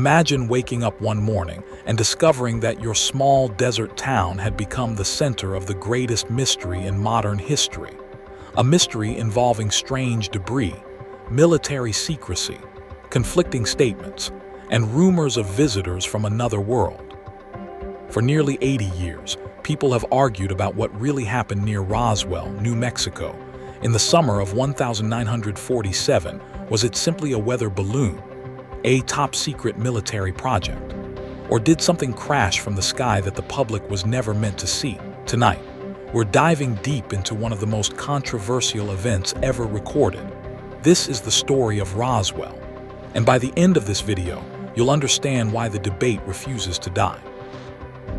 Imagine waking up one morning and discovering that your small desert town had become the center of the greatest mystery in modern history. A mystery involving strange debris, military secrecy, conflicting statements, and rumors of visitors from another world. For nearly 80 years, people have argued about what really happened near Roswell, New Mexico. In the summer of 1947, was it simply a weather balloon, a top-secret military project? Or did something crash from the sky that the public was never meant to see? Tonight, we're diving deep into one of the most controversial events ever recorded. This is the story of Roswell, and by the end of this video, you'll understand why the debate refuses to die.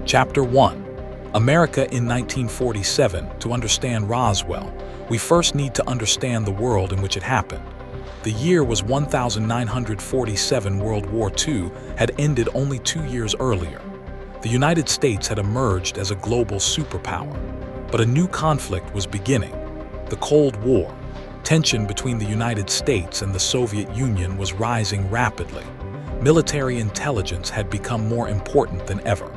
Chapter 1. America in 1947. To understand Roswell, we first need to understand the world in which it happened. The year was 1947. World War II had ended only 2 years earlier. The United States had emerged as a global superpower, but a new conflict was beginning: the Cold War. Tension between the United States and the Soviet Union was rising rapidly. Military intelligence had become more important than ever.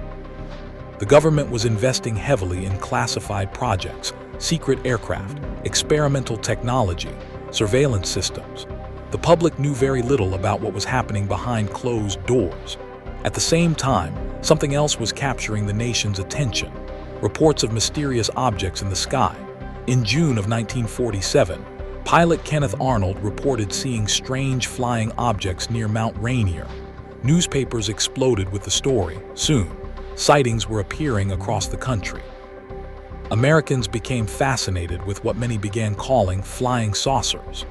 The government was investing heavily in classified projects, secret aircraft, experimental technology, surveillance systems. The public knew very little about what was happening behind closed doors. At the same time, something else was capturing the nation's attention: reports of mysterious objects in the sky. In June of 1947, pilot Kenneth Arnold reported seeing strange flying objects near Mount Rainier. Newspapers exploded with the story. Soon, sightings were appearing across the country. Americans became fascinated with what many began calling flying saucers.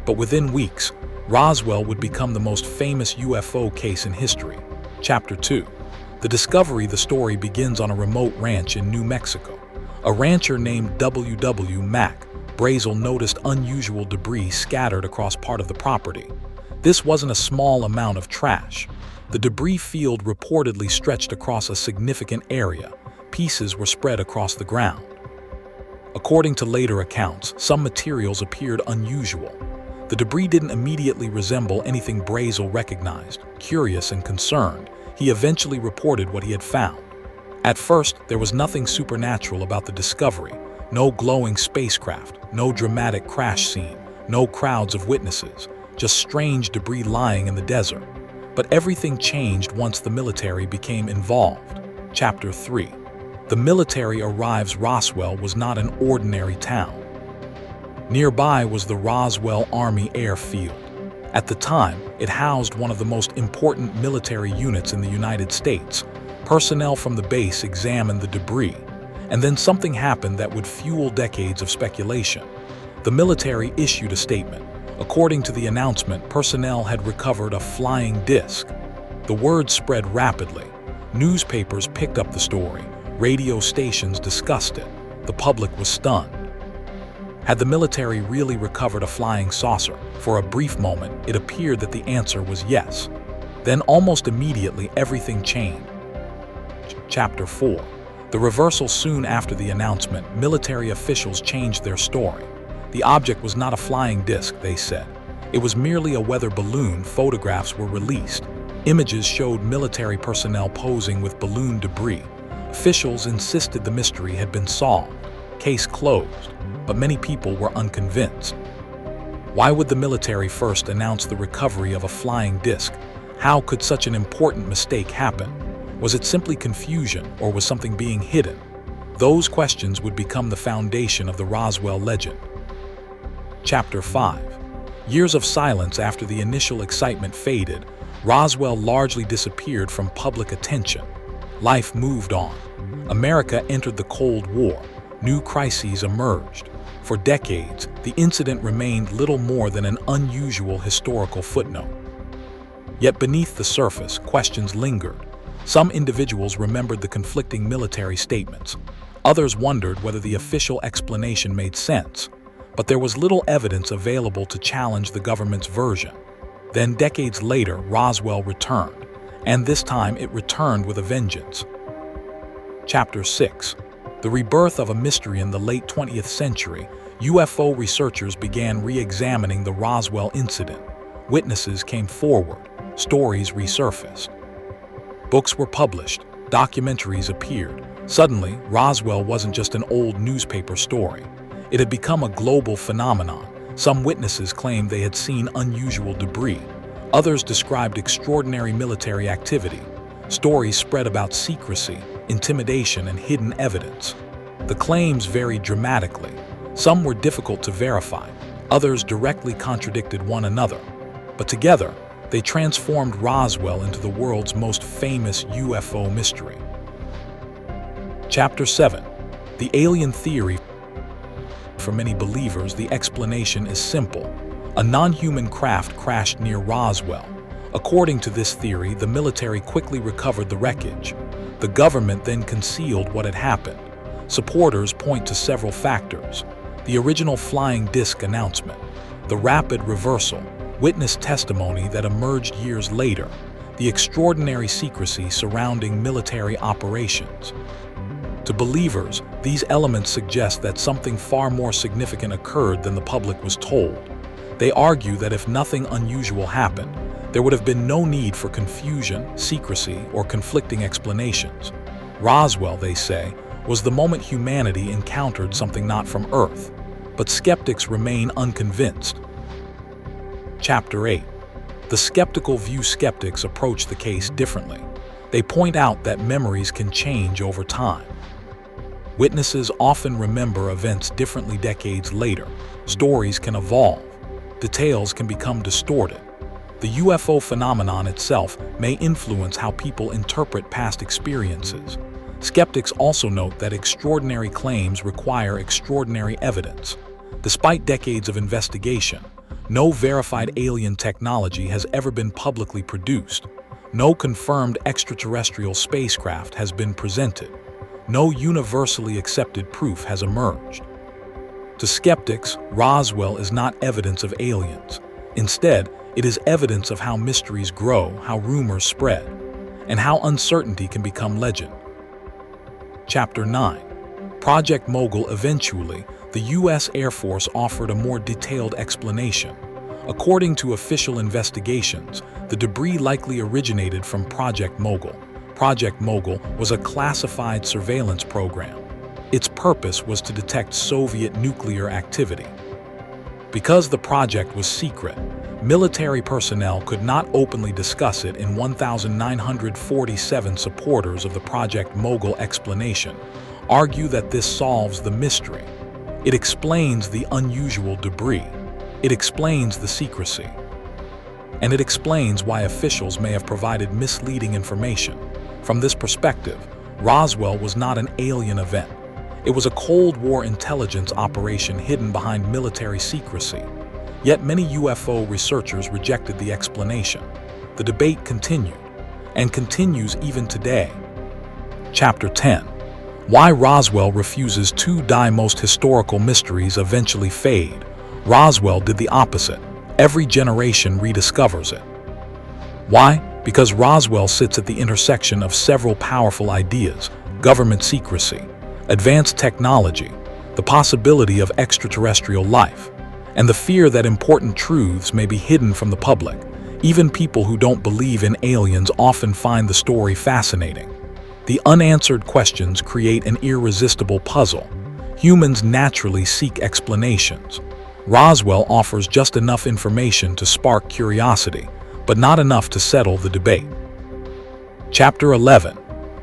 But within weeks, Roswell would become the most famous UFO case in history. Chapter 2. The discovery. The story begins on a remote ranch in New Mexico. A rancher named W.W. Mack Brazel noticed unusual debris scattered across part of the property. This wasn't a small amount of trash. The debris field reportedly stretched across a significant area. Pieces were spread across the ground. According to later accounts, some materials appeared unusual. The debris didn't immediately resemble anything Brazel recognized. Curious and concerned, he eventually reported what he had found. At first, there was nothing supernatural about the discovery. No glowing spacecraft, no dramatic crash scene, no crowds of witnesses, just strange debris lying in the desert. But everything changed once the military became involved. Chapter 3. The military arrives. Roswell was not an ordinary town. Nearby was the Roswell Army Airfield. At the time, it housed one of the most important military units in the United States. Personnel from the base examined the debris, and then something happened that would fuel decades of speculation. The military issued a statement. According to the announcement, personnel had recovered a flying disc. The word spread rapidly. Newspapers picked up the story. Radio stations discussed it. The public was stunned. Had the military really recovered a flying saucer? For a brief moment, it appeared that the answer was yes. Then almost immediately, everything changed. Chapter 4. The reversal. Soon after the announcement, military officials changed their story. The object was not a flying disc, they said. It was merely a weather balloon. Photographs were released. Images showed military personnel posing with balloon debris. Officials insisted the mystery had been solved. Case closed. But many people were unconvinced. Why would the military first announce the recovery of a flying disc? How could such an important mistake happen? Was it simply confusion, or was something being hidden? Those questions would become the foundation of the Roswell legend. Chapter 5. Years of silence. After the initial excitement faded, Roswell largely disappeared from public attention. Life moved on. America entered the Cold War. New crises emerged. For decades, the incident remained little more than an unusual historical footnote. Yet beneath the surface, questions lingered. Some individuals remembered the conflicting military statements. Others wondered whether the official explanation made sense. But there was little evidence available to challenge the government's version. Then, decades later, Roswell returned. And this time, it returned with a vengeance. Chapter 6. The rebirth of a mystery. In the late 20th century, UFO researchers began re-examining the Roswell incident. Witnesses came forward. stories resurfaced. Books were published, documentaries appeared. Suddenly, Roswell wasn't just an old newspaper story. It had become a global phenomenon. Some witnesses claimed they had seen unusual debris. Others described extraordinary military activity. Stories spread about secrecy, intimidation, and hidden evidence. The claims varied dramatically. Some were difficult to verify. Others directly contradicted one another. But together, they transformed Roswell into the world's most famous UFO mystery. Chapter 7. The Alien Theory. For many believers, the explanation is simple. A non-human craft crashed near Roswell. According to this theory, the military quickly recovered the wreckage. The government then concealed what had happened. Supporters point to several factors: the original flying disc announcement, the rapid reversal, witness testimony that emerged years later, the extraordinary secrecy surrounding military operations. To believers, these elements suggest that something far more significant occurred than the public was told. They argue that if nothing unusual happened, there would have been no need for confusion, secrecy, or conflicting explanations. Roswell, they say, was the moment humanity encountered something not from Earth. But skeptics remain unconvinced. Chapter 8. The skeptical view. Skeptics approach the case differently. They point out that memories can change over time. Witnesses often remember events differently decades later. Stories can evolve. Details can become distorted. The UFO phenomenon itself may influence how people interpret past experiences. Skeptics also note that extraordinary claims require extraordinary evidence. Despite decades of investigation, no verified alien technology has ever been publicly produced. No confirmed extraterrestrial spacecraft has been presented. No universally accepted proof has emerged. To skeptics, Roswell is not evidence of aliens. Instead, it is evidence of how mysteries grow, how rumors spread, and how uncertainty can become legend. Chapter 9. Project Mogul. Eventually, the U.S. Air Force offered a more detailed explanation. According to official investigations, the debris likely originated from Project Mogul. Project Mogul was a classified surveillance program. Its purpose was to detect Soviet nuclear activity. Because the project was secret, military personnel could not openly discuss it. In 1947, supporters of the Project Mogul explanation argue that this solves the mystery. It explains the unusual debris. It explains the secrecy. And it explains why officials may have provided misleading information. From this perspective, Roswell was not an alien event. It was a Cold War intelligence operation hidden behind military secrecy. Yet many UFO researchers rejected the explanation. The debate continued, and continues even today. Chapter 10. Why Roswell refuses to die. Most historical mysteries eventually fade. Roswell did the opposite. Every generation rediscovers it. Why? Because Roswell sits at the intersection of several powerful ideas: government secrecy, advanced technology, the possibility of extraterrestrial life, and the fear that important truths may be hidden from the public. Even people who don't believe in aliens often find the story fascinating. The unanswered questions create an irresistible puzzle. Humans naturally seek explanations. Roswell offers just enough information to spark curiosity, but not enough to settle the debate. Chapter 11.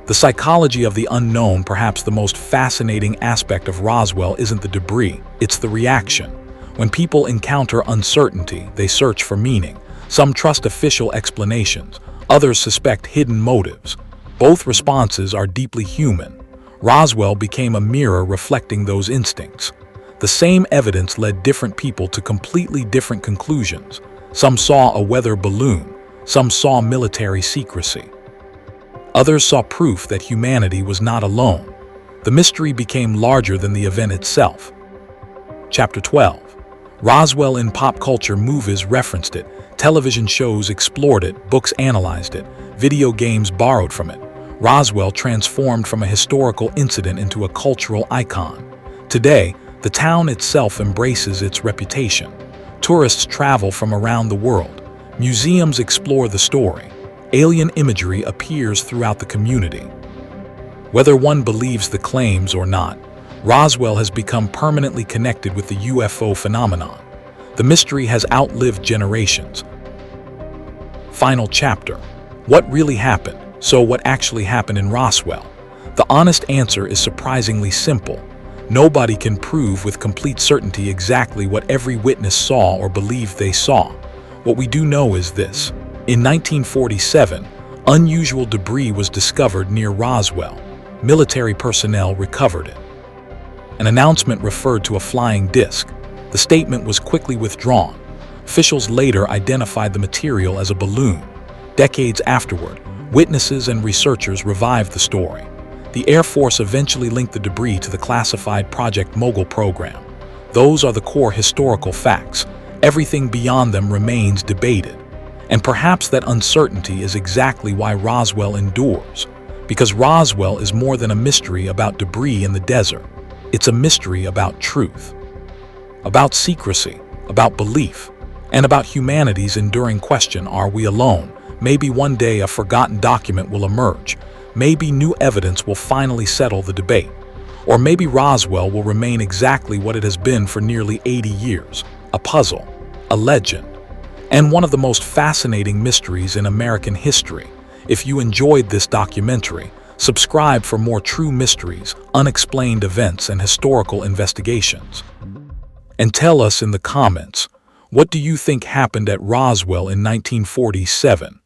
The psychology of the unknown. Perhaps the most fascinating aspect of Roswell isn't the debris, it's the reaction. When people encounter uncertainty, they search for meaning. Some trust official explanations, others suspect hidden motives. Both responses are deeply human. Roswell became a mirror reflecting those instincts. The same evidence led different people to completely different conclusions. Some saw a weather balloon, some saw military secrecy. Others saw proof that humanity was not alone. The mystery became larger than the event itself. Chapter 12. Roswell. In pop culture, movies referenced it, television shows explored it, books analyzed it, video games borrowed from it. Roswell transformed from a historical incident into a cultural icon. Today, the town itself embraces its reputation. Tourists travel from around the world. Museums explore the story. Alien imagery appears throughout the community. Whether one believes the claims or not, Roswell has become permanently connected with the UFO phenomenon. The mystery has outlived generations. Final chapter. What really happened? So what actually happened in Roswell? The honest answer is surprisingly simple. Nobody can prove with complete certainty exactly what every witness saw or believed they saw. What we do know is this. In 1947, unusual debris was discovered near Roswell. Military personnel recovered it. An announcement referred to a flying disc. The statement was quickly withdrawn. Officials later identified the material as a balloon. Decades afterward, witnesses and researchers revived the story. The Air Force eventually linked the debris to the classified Project Mogul program. Those are the core historical facts. Everything beyond them remains debated. And perhaps that uncertainty is exactly why Roswell endures. Because Roswell is more than a mystery about debris in the desert. It's a mystery about truth, about secrecy, about belief, and about humanity's enduring question, are we alone? Maybe one day a forgotten document will emerge. Maybe new evidence will finally settle the debate. Or maybe Roswell will remain exactly what it has been for nearly 80 years, a puzzle, a legend, and one of the most fascinating mysteries in American history. If you enjoyed this documentary, subscribe for more true mysteries, unexplained events, and historical investigations. And tell us in the comments, what do you think happened at Roswell in 1947?